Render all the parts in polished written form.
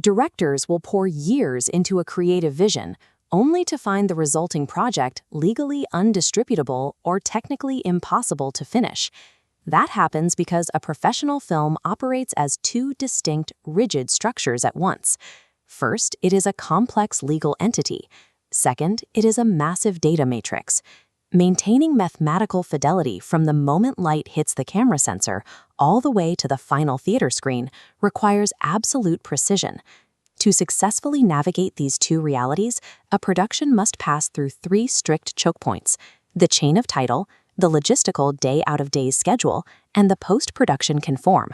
Directors will pour years into a creative vision, only to find the resulting project legally undistributable or technically impossible to finish. That happens because a professional film operates as two distinct, rigid structures at once. First, it is a complex legal entity. Second, it is a massive data matrix. Maintaining mathematical fidelity from the moment light hits the camera sensor all the way to the final theater screen requires absolute precision. To successfully navigate these two realities, a production must pass through three strict choke points: the chain of title, the logistical day-out-of-days schedule, and the post-production conform.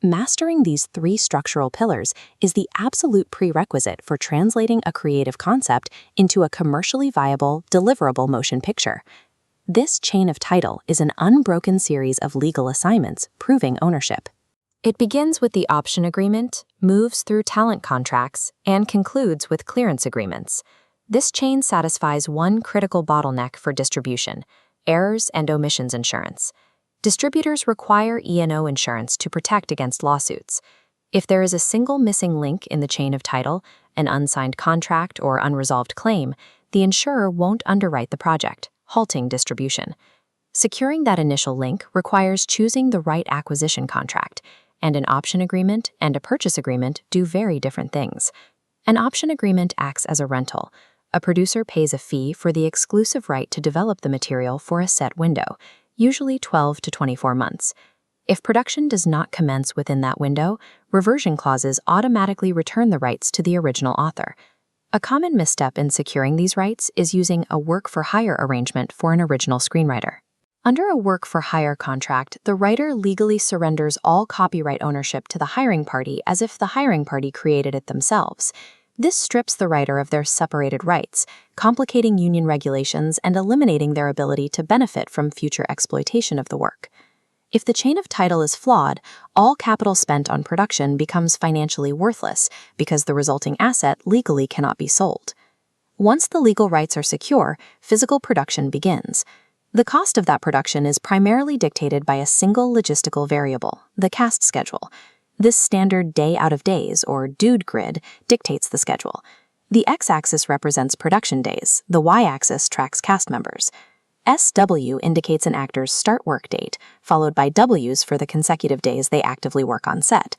Mastering these three structural pillars is the absolute prerequisite for translating a creative concept into a commercially viable, deliverable motion picture. This chain of title is an unbroken series of legal assignments proving ownership. It begins with the option agreement, moves through talent contracts, and concludes with clearance agreements. This chain satisfies one critical bottleneck for distribution: errors and omissions insurance. Distributors require E&O insurance to protect against lawsuits. If there is a single missing link in the chain of title, an unsigned contract or unresolved claim, the insurer won't underwrite the project, halting distribution. Securing that initial link requires choosing the right acquisition contract, and an option agreement and a purchase agreement do very different things. An option agreement acts as a rental. A producer pays a fee for the exclusive right to develop the material for a set window, usually 12 to 24 months. If production does not commence within that window, reversion clauses automatically return the rights to the original author. A common misstep in securing these rights is using a work-for-hire arrangement for an original screenwriter. Under a work-for-hire contract, the writer legally surrenders all copyright ownership to the hiring party as if the hiring party created it themselves. This strips the writer of their separated rights, complicating union regulations and eliminating their ability to benefit from future exploitation of the work. If the chain of title is flawed, all capital spent on production becomes financially worthless because the resulting asset legally cannot be sold. Once the legal rights are secure, physical production begins. The cost of that production is primarily dictated by a single logistical variable, the cast schedule. This standard day-out-of-days, or dude grid, dictates the schedule. The x-axis represents production days, the y-axis tracks cast members. SW indicates an actor's start work date, followed by Ws for the consecutive days they actively work on set.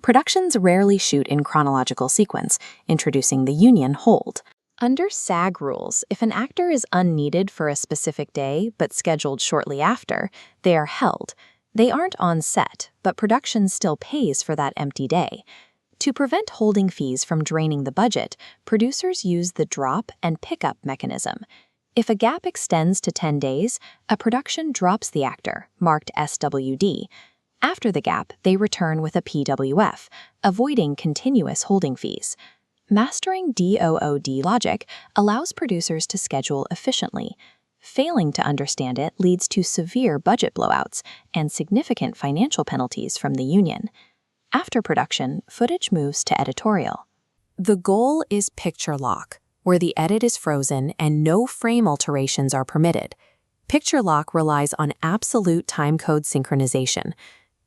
Productions rarely shoot in chronological sequence, introducing the union hold. Under SAG rules, if an actor is unneeded for a specific day but scheduled shortly after, they are held. They aren't on set, but production still pays for that empty day. To prevent holding fees from draining the budget, producers use the drop and pickup mechanism. If a gap extends to 10 days, a production drops the actor, marked SWD. After the gap, they return with a PWF, avoiding continuous holding fees. Mastering DOOD logic allows producers to schedule efficiently. Failing to understand it leads to severe budget blowouts and significant financial penalties from the union. After production, footage moves to editorial. The goal is picture lock, where the edit is frozen and no frame alterations are permitted. Picture lock relies on absolute timecode synchronization.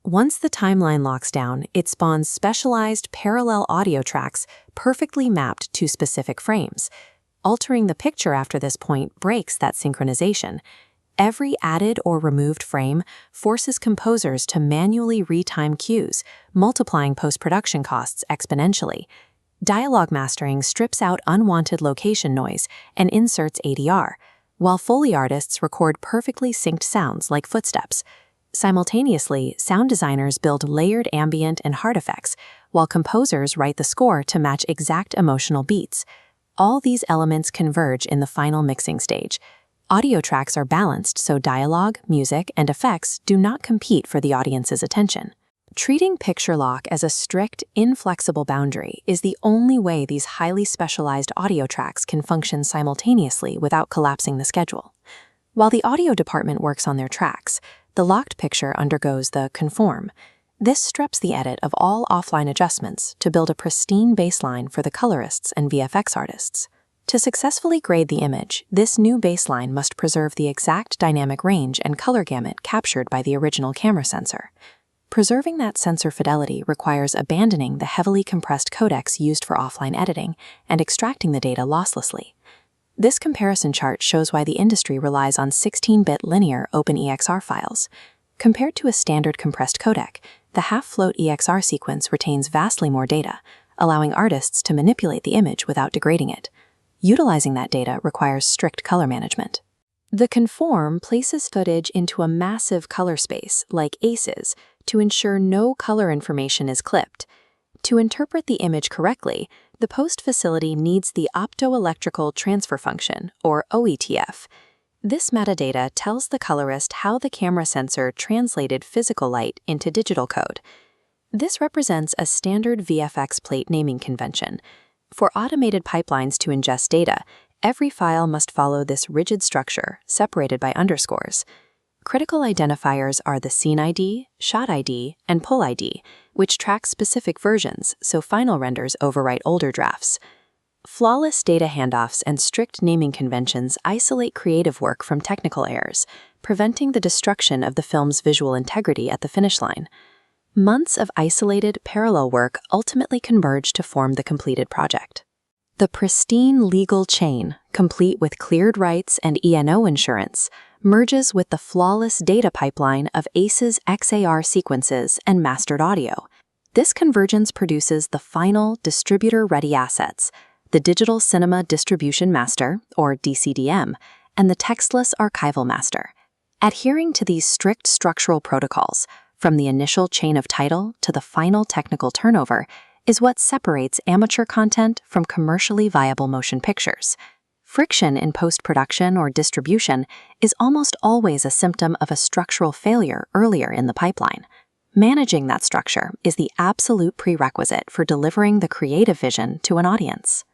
Once the timeline locks down, it spawns specialized parallel audio tracks perfectly mapped to specific frames. Altering the picture after this point breaks that synchronization. Every added or removed frame forces composers to manually retime cues, multiplying post-production costs exponentially. Dialogue mastering strips out unwanted location noise and inserts ADR, while Foley artists record perfectly synced sounds like footsteps. Simultaneously, sound designers build layered ambient and hard effects, while composers write the score to match exact emotional beats. All these elements converge in the final mixing stage. Audio tracks are balanced so dialogue, music, and effects do not compete for the audience's attention. Treating picture lock as a strict, inflexible boundary is the only way these highly specialized audio tracks can function simultaneously without collapsing the schedule. While the audio department works on their tracks, the locked picture undergoes the conform. This strips the edit of all offline adjustments to build a pristine baseline for the colorists and VFX artists. To successfully grade the image, this new baseline must preserve the exact dynamic range and color gamut captured by the original camera sensor. Preserving that sensor fidelity requires abandoning the heavily compressed codecs used for offline editing and extracting the data losslessly. This comparison chart shows why the industry relies on 16-bit linear OpenEXR files. Compared to a standard compressed codec, the half-float EXR sequence retains vastly more data, allowing artists to manipulate the image without degrading it. Utilizing that data requires strict color management. The conform places footage into a massive color space, like ACEs, to ensure no color information is clipped. To interpret the image correctly, the post facility needs the optoelectrical transfer function, or OETF. This metadata tells the colorist how the camera sensor translated physical light into digital code. This represents a standard VFX plate naming convention. For automated pipelines to ingest data, every file must follow this rigid structure, separated by underscores. Critical identifiers are the scene ID, shot ID, and pull ID, which track specific versions, so final renders overwrite older drafts. Flawless data handoffs and strict naming conventions isolate creative work from technical errors, preventing the destruction of the film's visual integrity at the finish line. Months of isolated, parallel work ultimately converge to form the completed project. The pristine legal chain, complete with cleared rights and E&O insurance, merges with the flawless data pipeline of ACE's XAR sequences and mastered audio. This convergence produces the final distributor-ready assets, the Digital Cinema Distribution Master, or DCDM, and the Textless Archival Master. Adhering to these strict structural protocols, from the initial chain of title to the final technical turnover, is what separates amateur content from commercially viable motion pictures. Friction in post-production or distribution is almost always a symptom of a structural failure earlier in the pipeline. Managing that structure is the absolute prerequisite for delivering the creative vision to an audience.